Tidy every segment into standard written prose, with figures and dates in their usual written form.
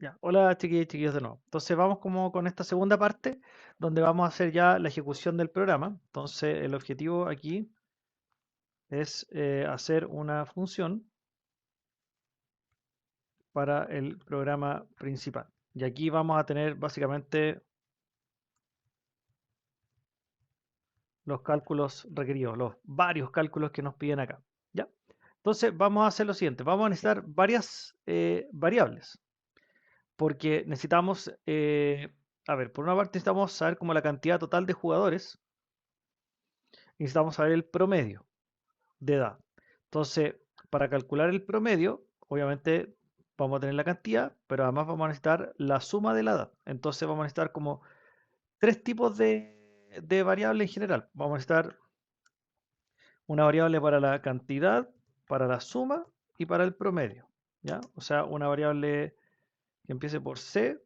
Ya, hola chiquillos, chiquillos de nuevo. Entonces vamos como con esta segunda parte donde vamos a hacer ya la ejecución del programa. Entonces el objetivo aquí es hacer una función para el programa principal. Y aquí vamos a tener básicamente los cálculos requeridos, los varios cálculos que nos piden acá. ¿Ya? Entonces vamos a hacer lo siguiente, vamos a necesitar varias variables porque necesitamos, a ver, por una parte necesitamos saber como la cantidad total de jugadores. Necesitamos saber el promedio de edad. Entonces, para calcular el promedio, obviamente vamos a tener la cantidad, pero además vamos a necesitar la suma de la edad. Entonces vamos a necesitar como tres tipos de variables en general. Vamos a necesitar una variable para la cantidad, para la suma y para el promedio. ¿Ya? O sea, una variable que empiece por C,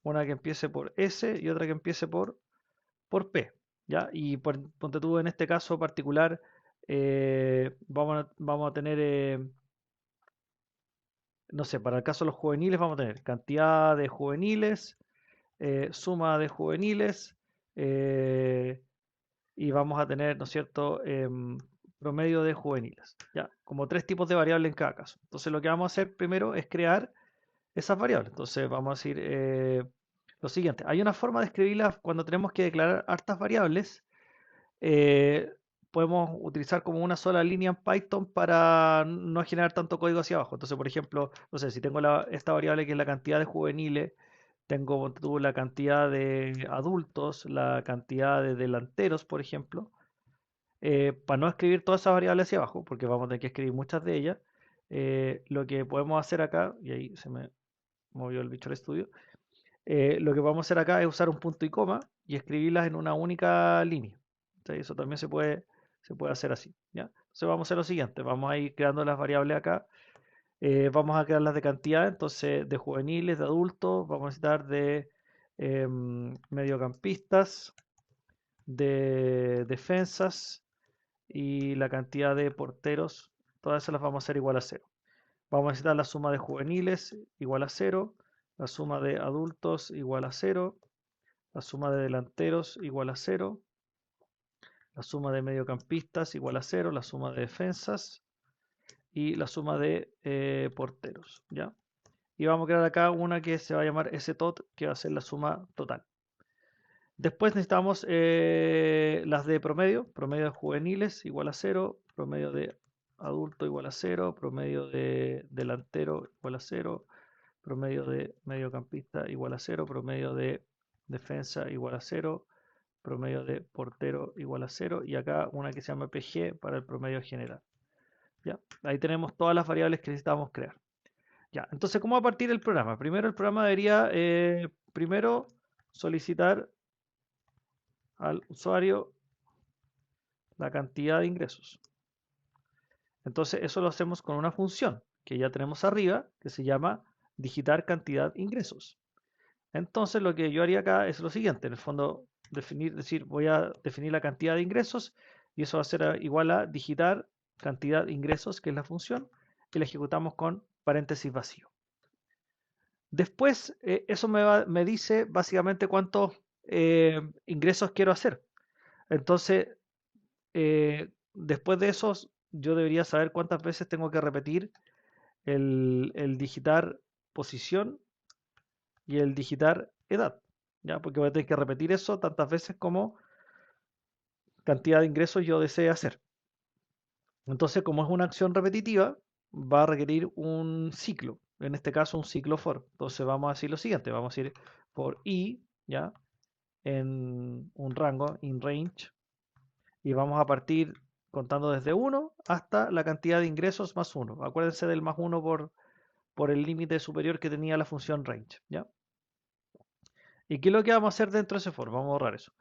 una que empiece por S y otra que empiece por P. ¿Ya? Y ponte tú en este caso particular, vamos a tener, no sé, para el caso de los juveniles vamos a tener cantidad de juveniles, suma de juveniles, eh, y vamos a tener, ¿no es cierto?, promedio de juveniles, ¿ya? Como tres tipos de variables en cada caso. Entonces lo que vamos a hacer primero es crear esas variables. Entonces vamos a decir lo siguiente. Hay una forma de escribirlas cuando tenemos que declarar hartas variables. eh, Podemos utilizar como una sola línea en Python para no generar tanto código hacia abajo. Entonces, por ejemplo, no sé, si tengo esta variable que es la cantidad de juveniles, tengo ponte tú, la cantidad de adultos, la cantidad de delanteros, por ejemplo, para no escribir todas esas variables hacia abajo, porque vamos a tener que escribir muchas de ellas, lo que podemos hacer acá, y ahí se me movió el bicho al estudio, lo que vamos a hacer acá es usar un punto y coma y escribirlas en una única línea. Entonces, eso también se puede hacer así, ¿ya? Entonces vamos a hacer lo siguiente, vamos a ir creando las variables acá, vamos a crearlas de cantidad, entonces de juveniles, de adultos, vamos a necesitar de mediocampistas, de defensas y la cantidad de porteros, todas esas las vamos a hacer igual a cero. Vamos a necesitar la suma de juveniles igual a cero, la suma de adultos igual a cero, la suma de delanteros igual a cero, la suma de mediocampistas igual a cero, la suma de defensas y la suma de porteros, ¿ya? Y vamos a crear acá una que se va a llamar stot, que va a ser la suma total. Después necesitamos las de promedio, promedio de juveniles igual a cero, promedio de adulto igual a cero, promedio de delantero igual a cero, promedio de mediocampista igual a cero, promedio de defensa igual a cero, promedio de portero igual a cero y acá una que se llama PG para el promedio general. ¿Ya? Ahí tenemos todas las variables que necesitamos crear. Ya, entonces, ¿cómo va a partir el programa? Primero, el programa debería primero solicitar al usuario la cantidad de ingresos. Entonces, eso lo hacemos con una función que ya tenemos arriba, que se llama digitar cantidad ingresos. Entonces, lo que yo haría acá es lo siguiente, en el fondo, decir, voy a definir la cantidad de ingresos y eso va a ser igual a digitar cantidad de ingresos, que es la función, y la ejecutamos con paréntesis vacío. Después, eso me dice básicamente cuántos ingresos quiero hacer. Entonces, después de esos, yo debería saber cuántas veces tengo que repetir el digitar posición y el digitar edad. ¿Ya? Porque voy a tener que repetir eso tantas veces como cantidad de ingresos yo desee hacer. Entonces, como es una acción repetitiva, va a requerir un ciclo. En este caso, un ciclo for. Entonces, vamos a decir lo siguiente. Vamos a ir for i, ¿ya? En un rango, in range, y vamos a partir contando desde 1 hasta la cantidad de ingresos más 1. Acuérdense del más 1 por el límite superior que tenía la función range, ¿ya? ¿Y qué es lo que vamos a hacer dentro de ese for? Vamos a borrar eso.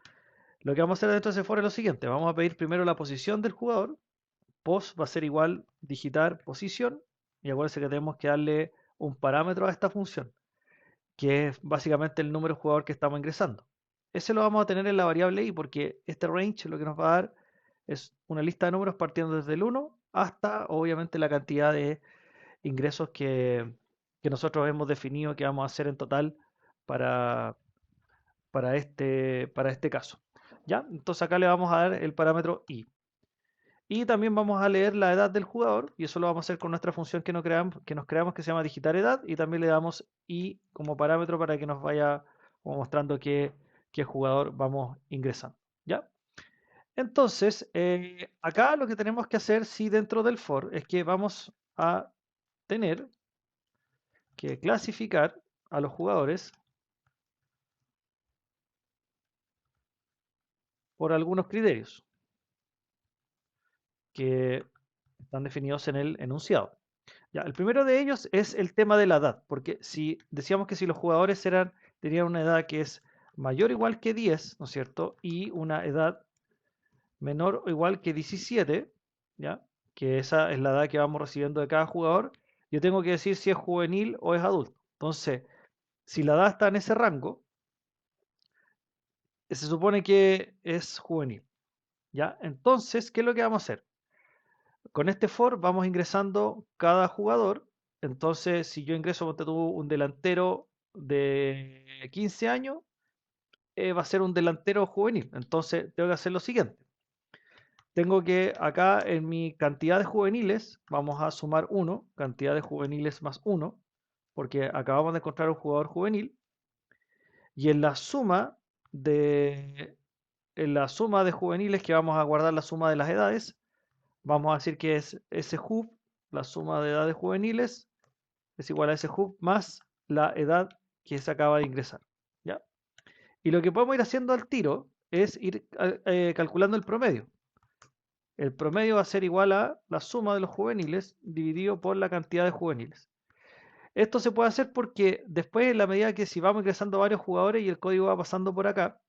Lo que vamos a hacer dentro de ese for es lo siguiente. Vamos a pedir primero la posición del jugador. Pos va a ser igual digitar posición. Y acuérdense que tenemos que darle un parámetro a esta función, que es básicamente el número de jugador que estamos ingresando. Ese lo vamos a tener en la variable i porque este range lo que nos va a dar es una lista de números partiendo desde el 1 hasta obviamente la cantidad de ingresos que nosotros hemos definido que vamos a hacer en total para, para este caso. ¿Ya? Entonces acá le vamos a dar el parámetro i. Y también vamos a leer la edad del jugador, y eso lo vamos a hacer con nuestra función que nos creamos que se llama digitar edad, y también le damos i como parámetro para que nos vaya como mostrando qué jugador vamos ingresando. ¿Ya? Entonces, acá lo que tenemos que hacer, si dentro del for, es que vamos a tener que clasificar a los jugadores por algunos criterios que están definidos en el enunciado. Ya, el primero de ellos es el tema de la edad, porque si decíamos que si los jugadores tenían una edad que es mayor o igual que 10, ¿no es cierto? Y una edad menor o igual que 17, ¿ya? Que esa es la edad que vamos recibiendo de cada jugador, yo tengo que decir si es juvenil o es adulto. Entonces, si la edad está en ese rango, se supone que es juvenil, ¿ya? Entonces, ¿qué es lo que vamos a hacer? Con este for vamos ingresando cada jugador. Entonces, si yo ingreso, ponte tú, un delantero de 15 años, va a ser un delantero juvenil. Entonces, tengo que hacer lo siguiente. Tengo que acá en mi cantidad de juveniles, vamos a sumar 1, cantidad de juveniles más 1, porque acabamos de encontrar un jugador juvenil. Y en la suma de juveniles, que vamos a guardar la suma de las edades, vamos a decir que es ese hub, la suma de edades juveniles, es igual a ese hub más la edad que se acaba de ingresar. ¿Ya? Y lo que podemos ir haciendo al tiro es ir calculando el promedio. El promedio va a ser igual a la suma de los juveniles dividido por la cantidad de juveniles. Esto se puede hacer porque después, en la medida que si vamos ingresando varios jugadores y el código va pasando por acá,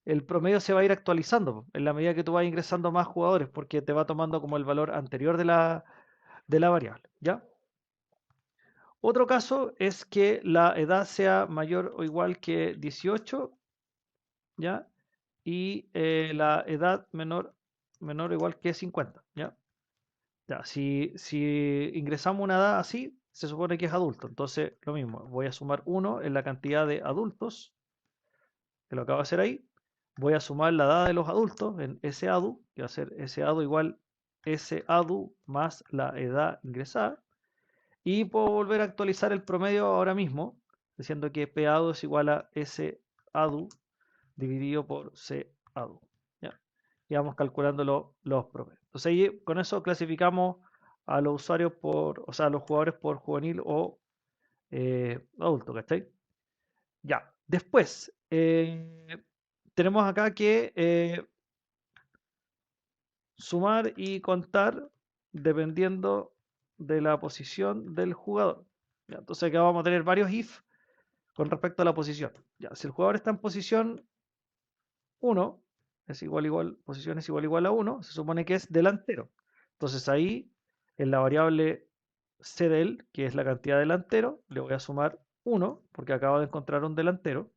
el promedio se va a ir actualizando en la medida que tú vas ingresando más jugadores, porque te va tomando como el valor anterior de la variable. ¿Ya? Otro caso es que la edad sea mayor o igual que 18, ¿ya? Y la edad menor o igual que 50, ¿ya? Ya, si ingresamos una edad así, se supone que es adulto. Entonces, lo mismo, voy a sumar 1 en la cantidad de adultos, que lo acabo de hacer ahí. Voy a sumar la edad de los adultos en SADU, que va a ser SADU igual SADU más la edad ingresada. Y puedo volver a actualizar el promedio ahora mismo, diciendo que PADU es igual a SADU dividido por CADU. ¿Ya? Y vamos calculando los promedios. Entonces ahí con eso clasificamos a los usuarios o sea, a los jugadores por juvenil o adulto, ¿cachai? Ya. Después, tenemos acá que sumar y contar dependiendo de la posición del jugador. ¿Ya? Entonces acá vamos a tener varios if con respecto a la posición. Ya, si el jugador está en posición 1, posición es igual a 1, se supone que es delantero. Entonces ahí, en la variable c del, que es la cantidad de delantero, le voy a sumar 1, porque acabo de encontrar un delantero.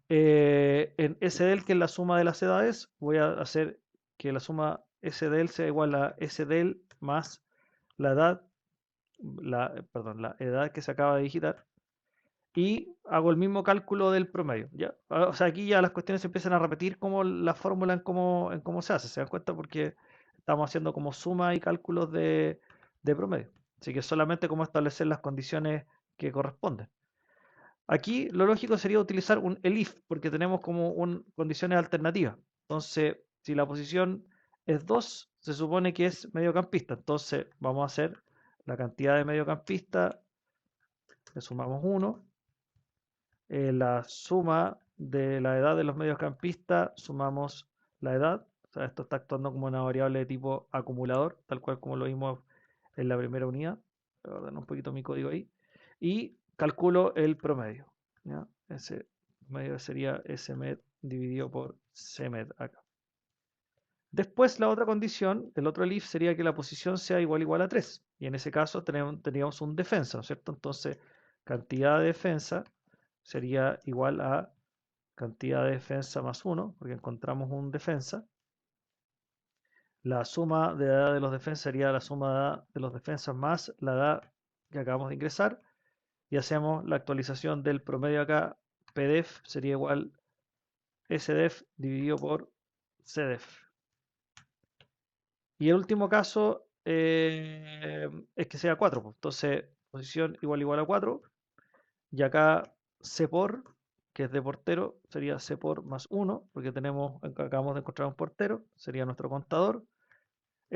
En s del, que es la suma de las edades, voy a hacer que la suma s del sea igual a s del más la edad, perdón, la edad que se acaba de digitar, y hago el mismo cálculo del promedio, ¿ya? O sea, aquí ya las cuestiones se empiezan a repetir como la fórmula en cómo se hace, ¿se dan cuenta? Porque estamos haciendo como suma y cálculos de promedio. Así que solamente como establecer las condiciones que corresponden. Aquí lo lógico sería utilizar un elif, porque tenemos como condiciones alternativas. Entonces, si la posición es 2, se supone que es mediocampista. Entonces, vamos a hacer la cantidad de mediocampista, le sumamos 1, la suma de la edad de los mediocampistas, sumamos la edad. O sea, esto está actuando como una variable de tipo acumulador, tal cual como lo vimos en la primera unidad. Voy a ordenar un poquito mi código ahí. Y calculo el promedio. ¿Ya? Ese promedio sería SMED dividido por CMED acá. Después, la otra condición, el otro elif, sería que la posición sea igual a 3. Y en ese caso teníamos un defensa, ¿no es cierto? Entonces, cantidad de defensa sería igual a cantidad de defensa más 1, porque encontramos un defensa. La suma de edad de los defensas sería la suma de edad de los defensas más la edad que acabamos de ingresar. y hacemos la actualización del promedio acá, pdef sería igual sdef dividido por cdef. Y el último caso es que sea 4, pues. Entonces, posición igual a 4. Y acá cpor, que es de portero, sería cpor más 1, porque acabamos de encontrar un portero, sería nuestro contador.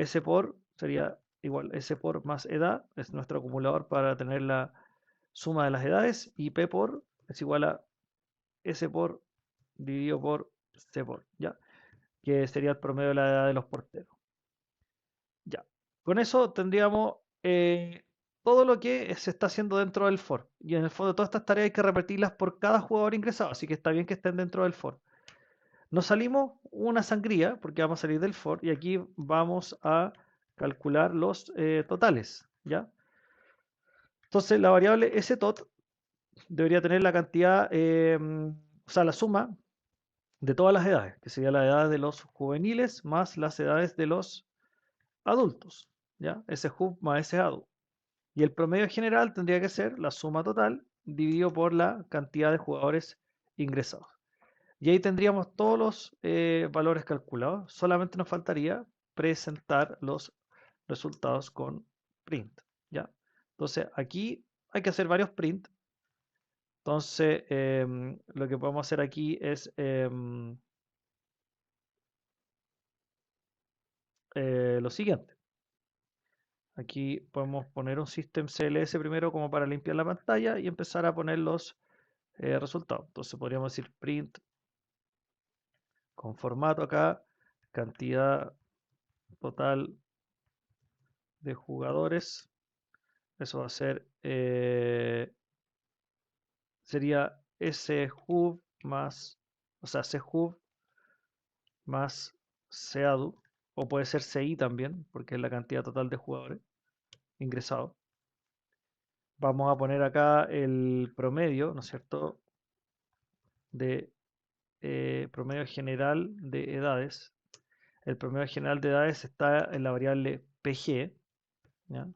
Spor sería igual spor más edad, es nuestro acumulador para tener la suma de las edades. Y ppor es igual a spor dividido por cpor, ¿ya? Que sería el promedio de la edad de los porteros. Ya. Con eso tendríamos todo lo que se está haciendo dentro del for. Y en el fondo todas estas tareas hay que repetirlas por cada jugador ingresado, así que está bien que estén dentro del for. Nos salimos una sangría, porque vamos a salir del for, y aquí vamos a calcular los totales, ¿ya? Entonces la variable stot debería tener la cantidad, o sea, la suma de todas las edades, que sería la edad de los juveniles más las edades de los adultos, ¿ya? Sjub más Sadu. Y el promedio general tendría que ser la suma total dividido por la cantidad de jugadores ingresados. Y ahí tendríamos todos los valores calculados. Solamente nos faltaría presentar los resultados con print, ¿ya? Entonces aquí hay que hacer varios print. Entonces lo que podemos hacer aquí es lo siguiente. Aquí podemos poner un system CLS primero como para limpiar la pantalla y empezar a poner los resultados. Entonces podríamos decir print con formato acá, cantidad total de jugadores. Eso va a ser, sería shub más, o sea, chub más seadu, o puede ser ci también, porque es la cantidad total de jugadores ingresados. Vamos a poner acá el promedio, ¿no es cierto?, de promedio general de edades. El promedio general de edades está en la variable pg, ¿ya?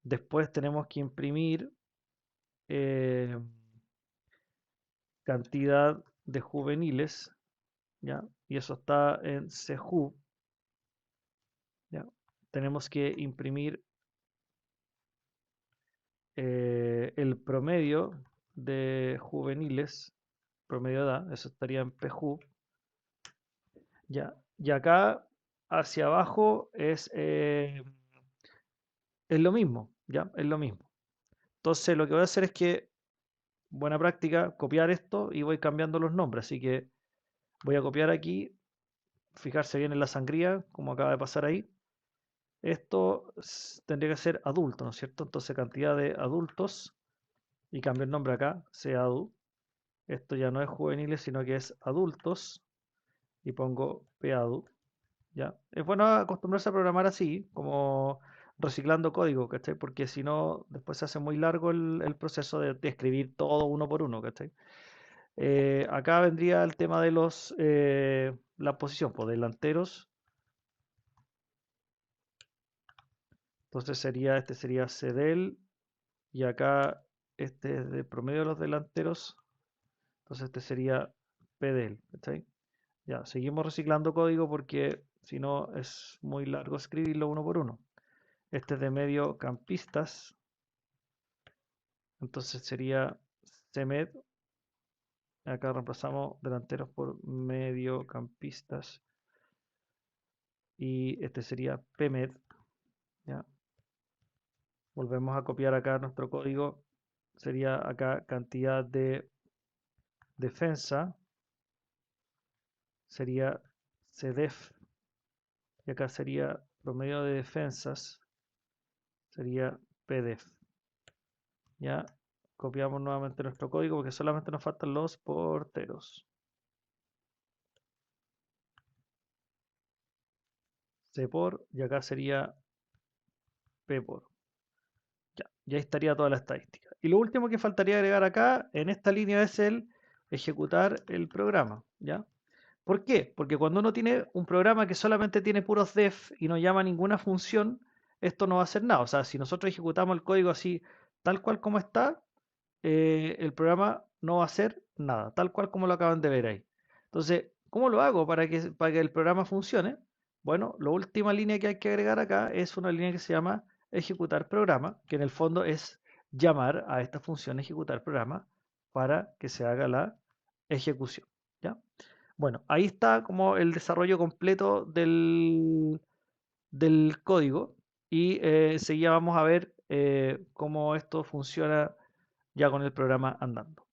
Después tenemos que imprimir eh, cantidad de juveniles, ¿ya? Y eso está en chub, ¿ya? Tenemos que imprimir el promedio de juveniles, promedio de edad, eso estaría en pjub, ¿ya? Y acá hacia abajo es lo mismo, ¿ya? Es lo mismo. Entonces lo que voy a hacer es que, buena práctica, copiar esto y voy cambiando los nombres. Así que voy a copiar aquí, fijarse bien en la sangría, como acaba de pasar ahí. Esto tendría que ser adulto, ¿no es cierto? Entonces cantidad de adultos, y cambio el nombre acá, CADU. Esto ya no es juveniles, sino que es adultos, y pongo PADU, ¿ya? Es bueno acostumbrarse a programar así, como reciclando código, ¿cachai? Porque si no, después se hace muy largo el proceso de escribir todo uno por uno, ¿cachai? Acá vendría el tema de la posición, pues delanteros. Entonces este sería CDEL, y acá este es de promedio de los delanteros. Entonces este sería PDEL, ¿cachai? Ya, seguimos reciclando código porque si no es muy largo escribirlo uno por uno. Este es de mediocampistas, entonces sería CMED. Acá reemplazamos delanteros por mediocampistas. Y este sería PMED, ¿ya? Volvemos a copiar acá nuestro código. Sería acá cantidad de defensa. Sería CDEF. Y acá sería promedio de defensas. Sería PDEF. Ya copiamos nuevamente nuestro código porque solamente nos faltan los porteros. Cpor y acá sería ppor. Ya, y ahí estaría toda la estadística. Y lo último que faltaría agregar acá en esta línea es el ejecutar el programa, ¿ya? ¿Por qué? Porque cuando uno tiene un programa que solamente tiene puros def y no llama ninguna función, esto no va a hacer nada. O sea, si nosotros ejecutamos el código así tal cual como está, el programa no va a hacer nada, tal cual como lo acaban de ver ahí. Entonces, ¿cómo lo hago para que el programa funcione? Bueno, la última línea que hay que agregar acá es una línea que se llama ejecutar programa, que en el fondo es llamar a esta función ejecutar programa para que se haga la ejecución. ¿Ya? Bueno, ahí está como el desarrollo completo del código y enseguida vamos a ver cómo esto funciona ya con el programa andando.